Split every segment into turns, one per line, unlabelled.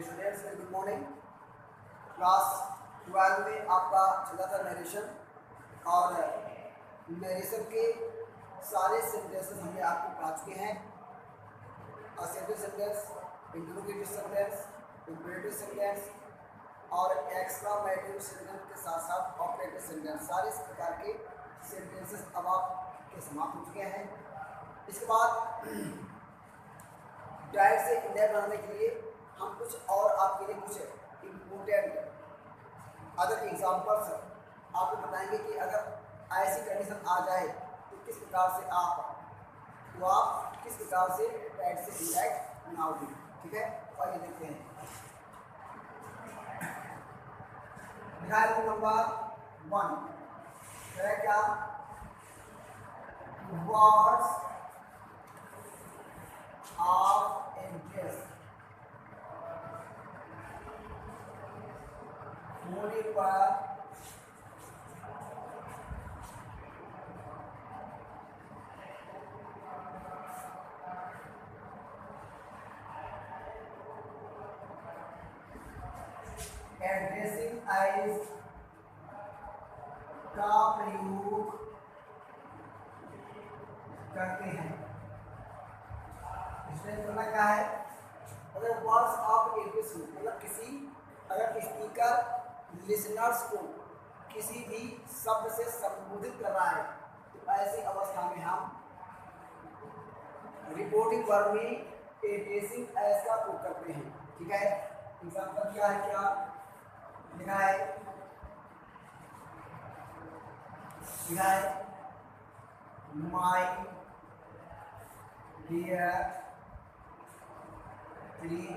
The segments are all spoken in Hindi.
Students very good morning. Class 12 में आपका चला था नरेशन, और नरेशन के सारे सेंटेंसेस हमने आपको पढ़ा चुके हैं। Assertive sentence, interrogative sentence, imperative sentence और एक्सक्लामेटिव सेंटेंस के साथ साथ ऑपरेटिव सेंटेंस, सारे इस प्रकार के सेंटेंसेस अब आपके समाप्त हो चुके हैं। इसके बाद डायरेक्ट से इंडेक्स बनाने के लिए हम कुछ और आपके लिए कुछ इम्पोर्टेंट अदर एग्जाम्पल्स आपको बताएंगे कि अगर ऐसी कंडीशन आ जाए तो किस प्रकार से आप किस प्रकार से डायरेक्ट से इंडेक्स बनाओगे। ठीक है, और ये देखते हैं नंबर 1 है क्या, वर्ड्स ऑफ इंटरेस्ट होने पर एड्रेसिंग आइज का प्रयोग करते हैं। इसमें करना क्या है, अगर वर्ड्स ऑफ एड्रेस मतलब अगर स्पीकर लिसनर्स को किसी भी शब्द से संबोधित कर रहा है तो ऐसी अवस्था में हम रिपोर्टिंग वर्ब में एड्रेसिंग एज का प्रयोग करते हैं। ठीक है, एग्जाम्पल क्या है, क्या लिखा है माय डियर लिखा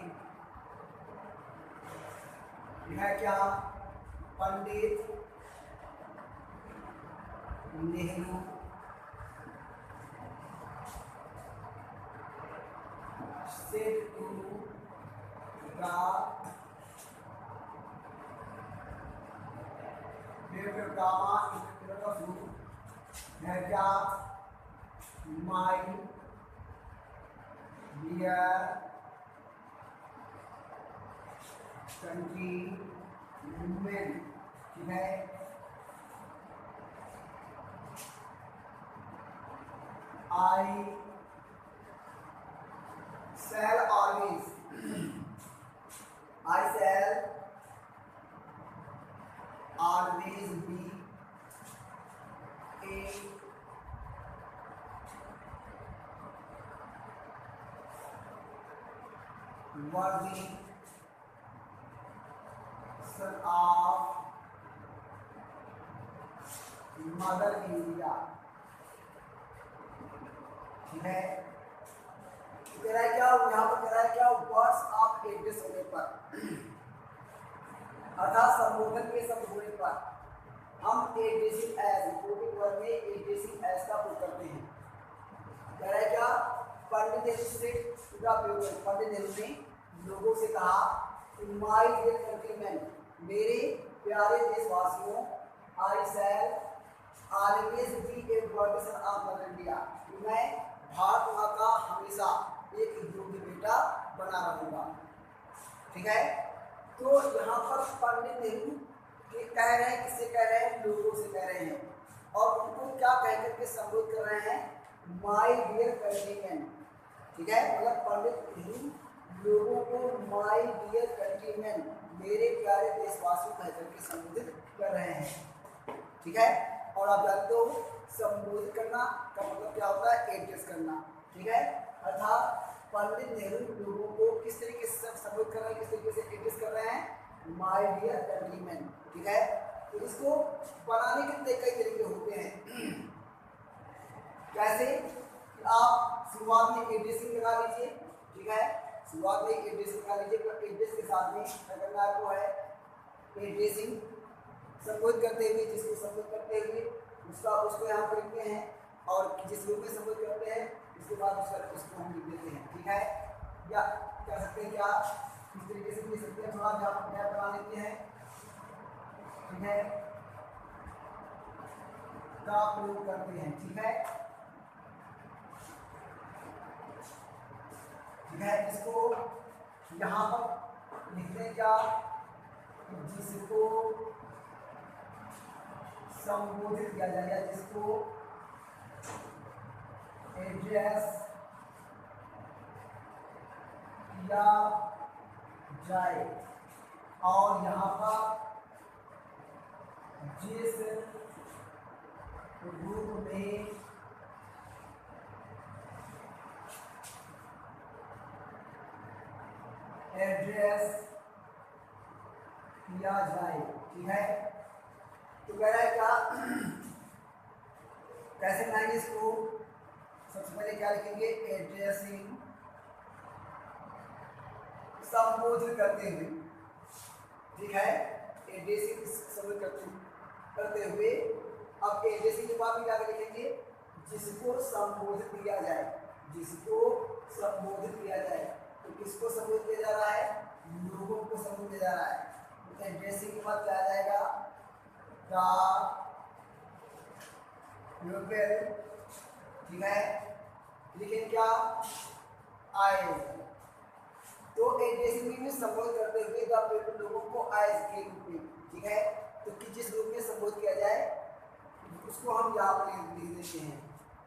है क्या, Pandit Nehru said to the Vietnam है क्या, my dear countrymen। ठीक है, I shall always be a worthy son of mother India. ठीक है, कह रहा है क्या, यहाँ पर कह रहा है क्या, वर्ड्स ऑफ एड्रेस होने पर अर्थात संबोधन के शब्द होने पर हम एड्रेसिंग एज रिपोर्टिंग वर्ब में एड्रेसिंग एज का प्रयोग करते हैं। कह रहा है क्या, पंडित नेहरू से पूरा प्रयोग, पंडित नेहरू ने लोगों से कहा, माय डियर कंट्रीमैन, मेरे प्यारे देशवासियों, आई शैल ऑलवेज बी ए वर्दी सन ऑफ मदर इंडिया, मैं भारत माँ का हमेशा एक योग्य बेटा बना रहूंगा। ठीक है, तो यहाँ पर पंडित नेहरू कह रहे हैं, किससे कह रहे हैं, लोगों से कह रहे हैं, और उनको क्या कह करके संबोधित कर रहे हैं, माय डियर कंट्रीमैन। ठीक है, मतलब पंडित नेहरू लोगों को माय डियर कंट्रीमैन, मेरे प्यारे देशवासियों कह करके संबोधित कर रहे हैं। ठीक है, और आप जानते हो संबोधित करना का मतलब क्या होता है, एड्रेस करना। ठीक है, अर्थात पंडित नेहरू लोगों को किस तरीके से संबोधित कर रहे हैं, किस तरीके से एड्रेस कर रहे हैं, माय डियर कंट्रीमैन। ठीक है, तो इसको बनाने के कई तरीके होते हैं। कैसे, आप शुरुआत में एड्रेसिंग लगा लीजिए। ठीक है, शुरुआत में एड्रेसिंग लगा लीजिए, तो एड्रेस के साथ में अगर आपको है एड्रेसिंग संबोधित करते हुए, जिसको संबोधित करते हुए उसको यहाँ पर लिखते हैं, और जिस रूप में संबोधित करते हैं उसके बाद उसको हम लिख देते हैं। ठीक है, या क्या सकते हैं, क्या इस तरीके से लिख सकते हैं, थोड़ा नया बना लेते हैं। ठीक है, का प्रयोग करते हैं। ठीक है, ठीक है, इसको यहाँ पर लिखते हैं क्या, जिसको संबोधित किया जाएगा, जिसको एड्रेस किया जाए, और यहाँ पर जिस रूप में एड्रेस किया जाए। ठीक है, तो कह रहा है क्या, कैसे बनाएंगे इसको, सबसे पहले क्या लिखेंगे, एड्रेसिंग, संबोधित करते हुए। ठीक है, एड्रेसिंग संबोधित करते हुए। अब एड्रेसिंग के बाद भी क्या लिखेंगे, जिसको संबोधित किया जाए, जिसको संबोधित किया जाए। तो किसको संबोधित किया जा रहा है, लोगों को संबोधित किया जा रहा है। तो एड्रेसिंग के बाद क्या आ जाएगा, लोकल। ठीक है, लेकिन क्या आए, तो एड्रेसिंग में संबोधित करते हुए द पीपल, लोगों को आइज के रूप में। ठीक है, तो कि जिस रूप में संबोधित किया जाए उसको हम यहाँ पर लिख देते हैं।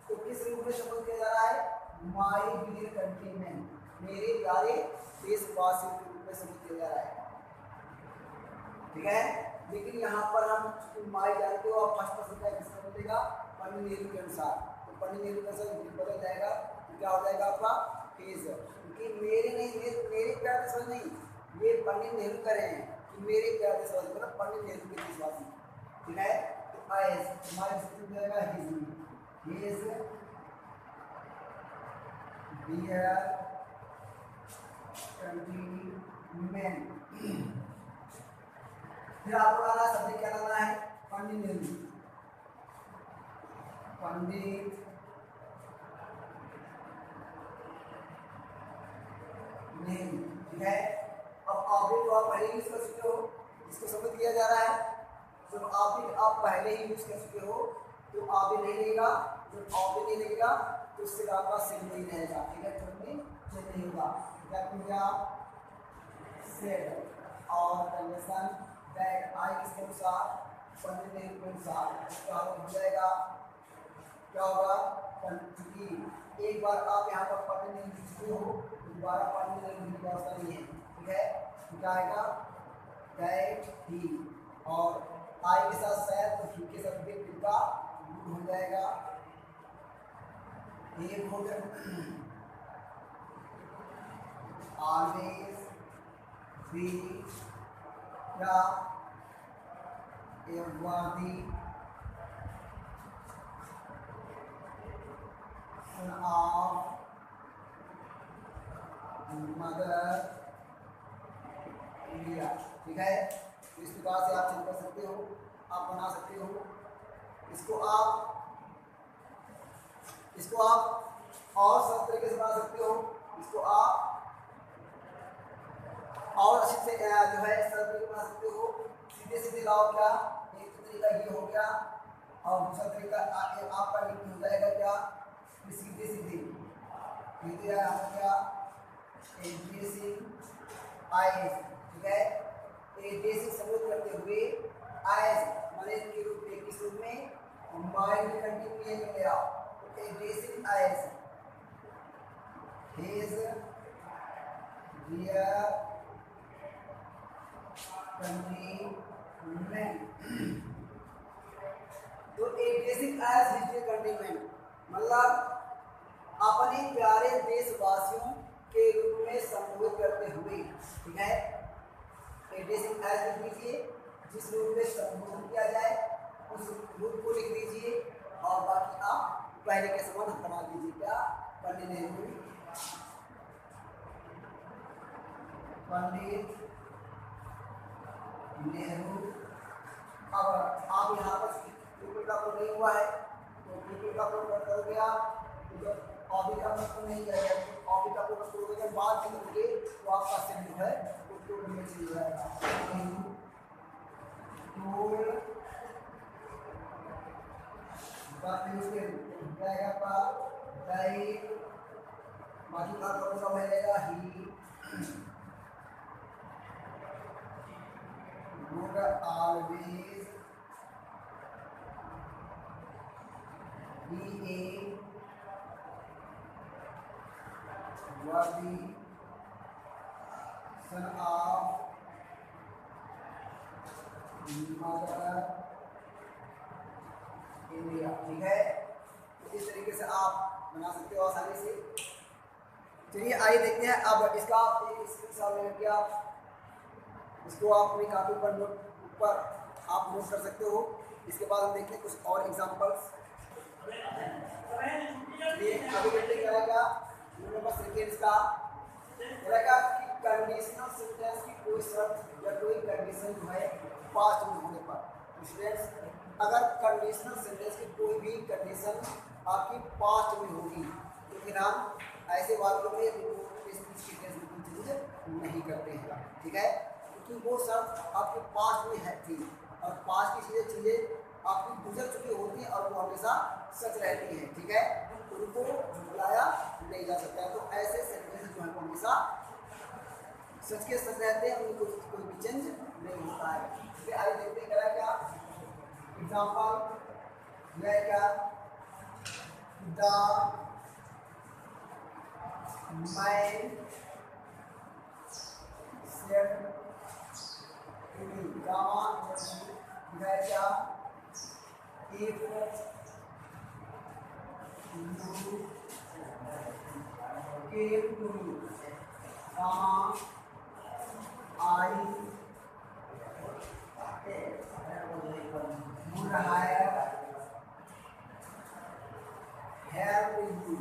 तो किस रूप में संबोधित किया जा रहा है, माय डियर कंट्रीमैन, मेरे प्यारे देशवासियों के रूप में संबोधित किया जा रहा है। ठीक है, लेकिन यहाँ पर हम माय जानते हो, आप फर्स्ट पर्सन का किसका बदलेगा, पंडित नेहरू के अनुसार। तो पंडित नेहरू के अनुसार बदल जाएगा, तो क्या हो जाएगा आपका फेज, क्योंकि मेरे नहीं, मेरे प्यारे देशवासी नहीं, ये पंडित नेहरू कर रहे हैं कि मेरे प्यारे देशवासी, मतलब पंडित नेहरू के देशवासी। ठीक है, तो आइज हमारे हो जाएगा हिज डियर कंट्रीमैन। फिर आपको लाना सब्जेक्ट क्या लाना है, पंडित नेहरू, पंडित नेहरू। ठीक है, अब ऑब्जेक्ट को आप पहले यूज कर चुके हो, इसको समझ किया जा रहा है। जब ऑब्जेक्ट आप पहले ही यूज कर चुके हो तो ऑब्जेक्ट नहीं लगेगा, जब ऑब्जेक्ट नहीं लगेगा तो उससे आपका सेम नहीं रहेगा। ठीक है, तो में चेंज नहीं होगा, दैट मींस सेड और कंडीशन दैट आई इसके अनुसार, पंडित नेहरू के अनुसार क्या हो जाएगा, क्या होगा, क्योंकि एक बार आप यहाँ पर पंडित नेहरू लिख चुके हो, दोबारा पंडित नेहरू लिखने की आवश्यकता नहीं है। ठीक है, क्या आएगा, दैट ही, और आई के साथ शायद, तो ही के साथ भी का हो जाएगा, ये वुड ऑलवेज बी क्या, ए वर्दी son of मदर इंडिया। ठीक है, इस प्रकार से आप चेंज कर सकते हो, आप बना सकते हो। इसको आप और सब तरीके से बना सकते हो, इसको आप और अच्छे से जो है सरल तरीके बना सकते हो। सीधे सीधे लाओ, क्या एक तरीका ये हो गया, और दूसरा तरीका आपका हो जाएगा क्या, सीधे सीधे सीधे क्या, एड्रेसिंग आइज। ठीक है, एड्रेसिंग संबोधित करते हुए आइज माने के रूप में, किस रूप में, माइंड कंटिन्यू में ले आओ। तो addressing is his dear countryman. तो addressing is his dear countryman मतलब अपने प्यारे देशवासियों के रूप में संबोधित करते हुए। ठीक है, एड्रेसिंग एज लिख लीजिए, जिस रूप में संबोधित किया जाए उस रूप को लिख लीजिए, और बाकी आप पहले के समान बना दीजिए, क्या, पंडित नेहरू, पंडित नेहरू। अब आप यहाँ पर पीपल का कोड नहीं हुआ है, तो पीपल का कोड कर गया, ऑबी का मतलब नहीं जाएगा, ऑबी का कोड शुरू होकर बाद में करोगे तो आपका सेम जो है वो कोड में चेंज हो जाएगा। टोल बात यूज कर जाएगा पर दाई, बाकी का कोड सब रहेगा ही, always be a worthy son of mother India. ठीक है, इस तरीके से आप बना सकते हो आसानी से। चलिए आइए देखते हैं अब इसका एक स्क्रीनशॉट लेके आप इसको आप अपनी कापी पर नोट पर आप नोट कर सकते हो। इसके बाद हम देखते हैं कुछ और एग्जांपल्स। ये अभी देखते क्या रहेगा नंबर सेकेंड्स का रहेगा कि कंडीशनल सेंटेंस की कोई शर्त या कोई कंडीशन जो है पास्ट में होने पर स्टूडेंट्स, अगर कंडीशनल सेंटेंस की कोई भी कंडीशन आपकी पास्ट में होगी तो फिर हम ऐसे वाक्यों में स्पीच की टेंस बिल्कुल चेंज नहीं करते हैं। ठीक है, क्योंकि वो शर्त आपके पास्ट में है थी और पास्ट की चीज़ें आपकी गुजर चुकी होती हैं और वो हमेशा सच रहती हैं। ठीक है, उनको झुठलाया नहीं जा सकता है। तो ऐसे सेंटेंस जो है हमेशा सच के सच रहते हैं, उनको कोई भी चेंज नहीं होता है। फिर आइए देखते हैं क्या एग्जाम्पल है क्या the man said to me comma है क्या if you came to me, I would have helped you.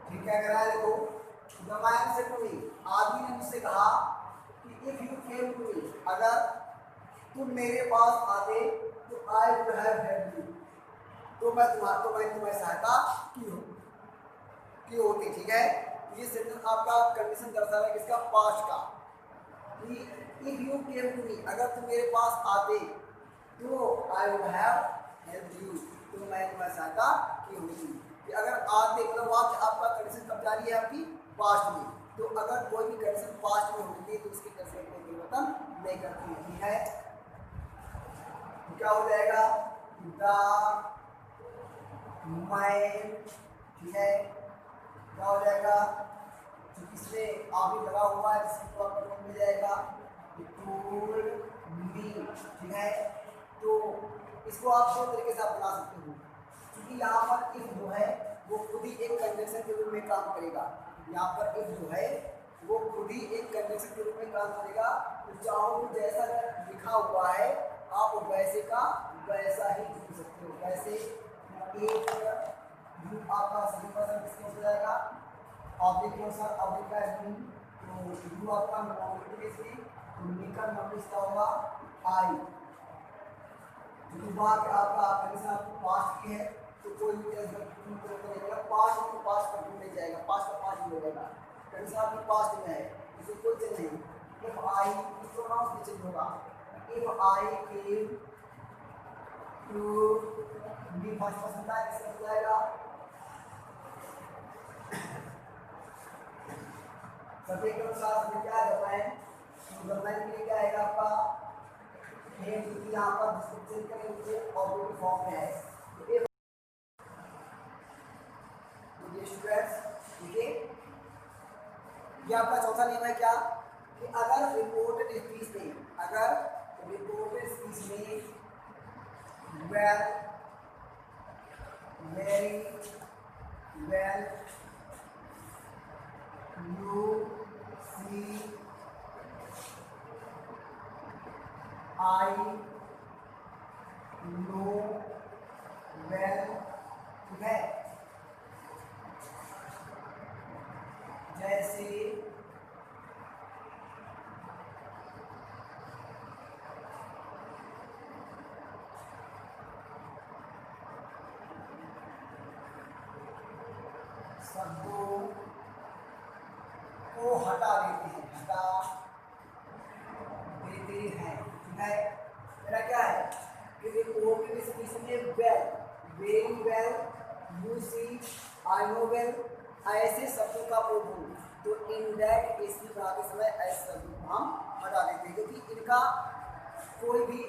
ठीक है, अगर देखो the man said to me, आदमी ने मुझसे कहा if you came to me, अगर तुम मेरे पास आते तो I would have helped you, तो मैंने तुम्हारी सहायता की होती। ठीक है, ये सेंटेंस आपका कंडीशन दर्शा रहा है किसका, पास्ट का। If you came to me, अगर तुम मेरे पास आते तो I would have helped you, तो मैं तुम्हारी सहायता की होती। अगर आते मतलब वाक्य आपका कंडीशन कब जारी है आपकी पास्ट में, तो अगर कोई भी कंडीशन पास्ट में होती है तो उसकी कंडीशन कोई परिवर्तन नहीं करती है। ठीक है, तो क्या हो जाएगा द मैन, ठीक है, क्या हो जाएगा जो इसमें आगे लगा हुआ है इसको आपको मिल जाएगा टूल मी। ठीक है, तो इसको आप दो तरीके से आप बना सकते हो, क्योंकि यहाँ पर इफ जो है वो खुद ही एक कंजंक्शन के रूप में काम करेगा। यहाँ पर इफ जो है वो खुद ही एक कंजंक्शन के रूप में काम करेगा। तो चाहो तो जैसा लिखा हुआ है आप वैसे का वैसा ही लिख सकते हो। वैसे एक यू आपका सभी पर्सन किसके हो जाएगा, ऑब्जेक्ट के अनुसार ऑब्जेक्ट का मीन, तो यू आपका नॉमिनेटिव केस तो निकल नंबर इसका होगा आई। क्योंकि बात आपका कंडीशन आपको पास्ट की है तो कोई भी करेगा पास्ट को पास्ट पर नहीं जाएगा, पास्ट का पास्ट ही हो जाएगा। कंडीशन आपकी पास्ट में है इससे कोई चेंज नहीं। इफ आई प्रोनाउंस भी चेंज होगा, if I came to me first person का किसका हो जाएगा, सब्जेक्ट के अनुसार सब्जेक्ट क्या है बताएं, तो बताने के लिए क्या आएगा आपका है, क्योंकि यहाँ पर डिस्क्रिप्शन करेंगे ऑब्जेक्ट फॉर्म में है। तो ये स्टूडेंट्स ठीक है, ये आपका चौथा नियम है क्या कि अगर रिपोर्टेड स्पीच में well very well you see I know well, ठीक है, जैसे शब्दों को हटा देते हैं, हटा देते हैं। ठीक है, मेरा क्या है कि रिपोर्टेड स्पीच में well, very well, you see, I know well, ऐसे शब्दों का प्रयोग हो तो इनडायरेक्ट केस में बनाते समय ऐसे शब्दों को हम हटा देते हैं, क्योंकि इनका कोई भी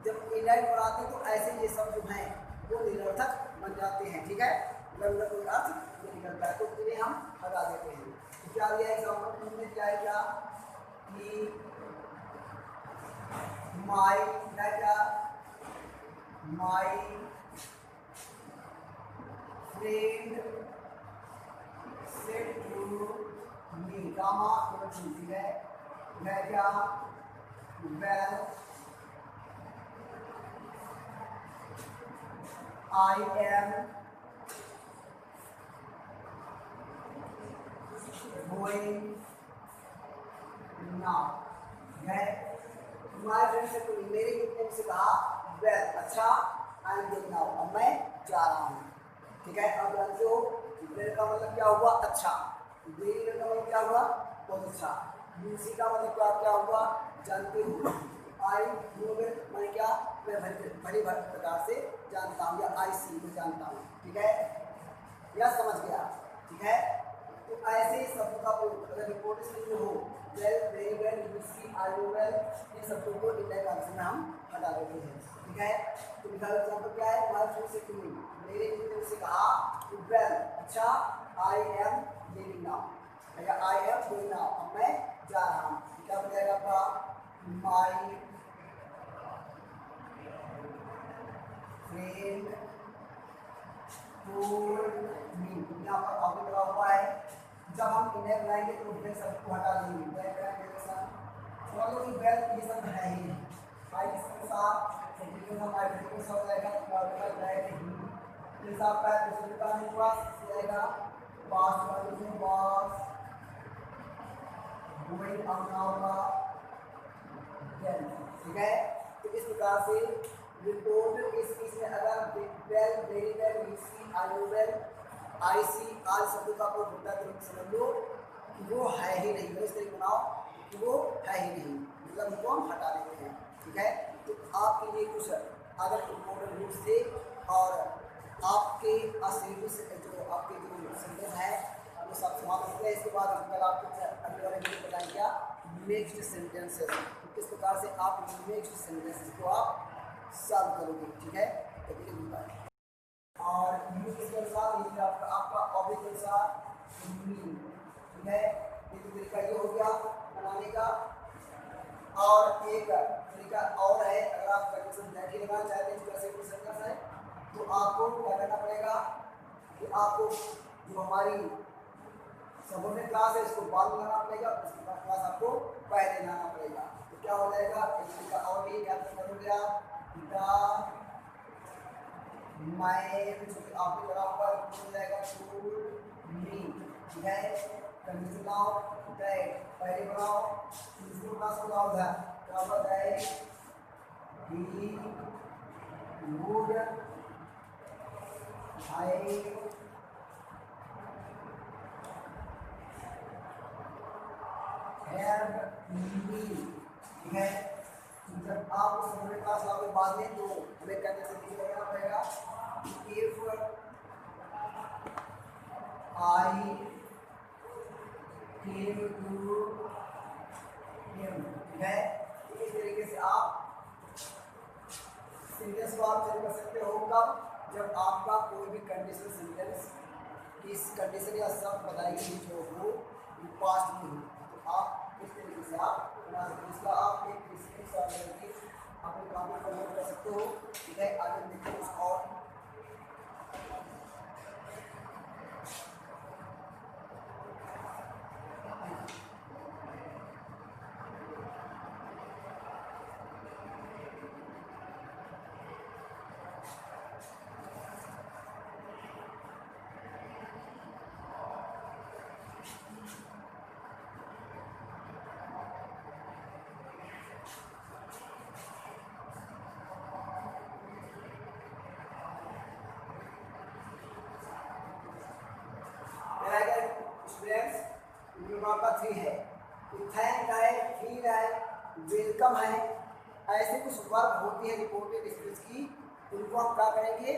जब इनडायरेक्ट बनाते हैं तो ऐसे ये शब्द जो हैं वो निरर्थक बन जाते हैं। ठीक है, मतलब कोई अर्थ नहीं निकलता है, तो इन्हें हम हटा देते हैं। तो क्या दिया एग्जाम्पल में, क्या है क्या कि माई क्या my friend said to me comma ठीक है, मैं क्या well I am going now है। तुम्हारे फ्रेंड से कोई मेरे मित्र से कहा वेल अच्छा आई एम गोइंग नाउ, अब मैं जा रहा हूँ। ठीक है, अब जानते हो वेल का मतलब क्या हुआ अच्छा, वेल का मतलब क्या हुआ बहुत अच्छा, यूसी का मतलब क्या हुआ जानते हो, आई नो वेल मैं क्या मैं बड़ी प्रकार से जानता हूँ, या आई सी में जानता हूँ। ठीक है, यह समझ गया। ठीक है, तो ऐसे ही शब्दों का प्रयोग अगर रिपोर्ट में हो well very well you see I know well, इन शब्दों को इंडायरेक्ट आंसर में हम हटा देते हैं। ठीक है, तो मिसाल एग्जाम्पल क्या है, हमारे फ्रेंड से तुम मेरे मित्र से कहा वेल अच्छा आई एम लिविंग नाउ, या आई एम गोइंग नाउ अब मैं जा रहा हूँ। क्या हो जाएगा आपका माई फ्रेंड टोल्ड मी, यहाँ पर ऑब्जेक्ट लगा हुआ है, जब हम इन्हें बनाएंगे तो वेल शब्द को हटा देंगे, समझ लो कि वेल ये शब्द है ही नहीं, आई इसके साथ हमारे बिल्कुल सब हो जाएगा, जैसा आपका दूसरे का नहीं हुआ जाएगा पास वाले में पास गोइंग आउट होगा। ठीक है, तो इस प्रकार से रिपोर्ट इस इसमें अगर well very well you see I know well I see are शब्दों का प्रयोग होता है तो समझ लो कि वो है ही नहीं, इस तरीके बनाओ कि वो है ही नहीं, मतलब उनको हम हटा देते हैं। ठीक है, तो आपके लिए कुछ अगर इम्पोर्टेंट रूल्स थे और आपके असेंटेंस जो आपके जो सेंटेंस है वो सब समाप्त होते हैं। इसके बाद हम कल आपको अगले वाले वीडियो बताएंगे क्या नेक्स्ट सेंटेंसेस, किस प्रकार से आप नेक्स्ट सेंटेंसेस को आप सॉल्व करोगे। ठीक है, तो और यूज के अनुसार आपका ऑब्जेक्ट के अनुसार ठीक है, ये तो तरीका ये हो गया बनाने का। और एक तरीका और है, अगर आप कंडीशन बैठी लगाना चाहते हैं जैसे कोई सेंटेंस है तो आपको क्या करना पड़ेगा कि आपको जो हमारी सबोर्डिनेट क्लास है इसको बाद में लगाना पड़ेगा, उसके बाद क्लास आपको पहले लगाना पड़ेगा। तो क्या हो जाएगा एक तरीका और भी याद करोगे आप मैं आपको लगा हुआ हो जाएगा टू मी। ठीक है, कंडीशन बनाओ दैट पहले बनाओ दूसरे क्लास को लगाओ दैट क्या होगा that he would I have me. ठीक है, जब आप उस सबोर्डिनेट क्लास लाओगे बाद में तो हमें कहते से नीचे लगाना पड़ेगा if I came to him. ठीक है, इस तरीके से आप सेंटेंस को आप चेंज कर सकते हो कब, जब आपका कोई भी कंडीशनल सेंटेंस इस कंडीशन या शब्द बताएगी जो हो पास्ट में हो, तो आप इस तरीके से आप बना सकते हो। इसका आप एक अपने काम को नोट कर सकते हो। ठीक है, आगे देखते हैं कुछ और आपका थ्री है, तो थैंक है, फील है, वेलकम है, ऐसे कुछ वर्ब होती है रिपोर्टेड स्पीच की, उनको हम क्या करेंगे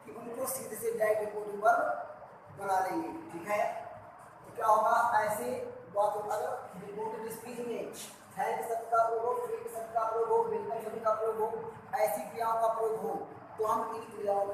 कि उनको सीधे से डायरेक्ट रिपोर्टिंग वर्ब बना लेंगे। ठीक है, क्या होगा, ऐसे वाक्यों अगर रिपोर्टेड स्पीच में थैंक शब्द का प्रयोग हो, फ्रीड शब्द का प्रयोग हो, वेलकम शब्द का प्रयोग हो, ऐसी क्रियाओं का प्रयोग हो, तो हम इन क्रियाओं को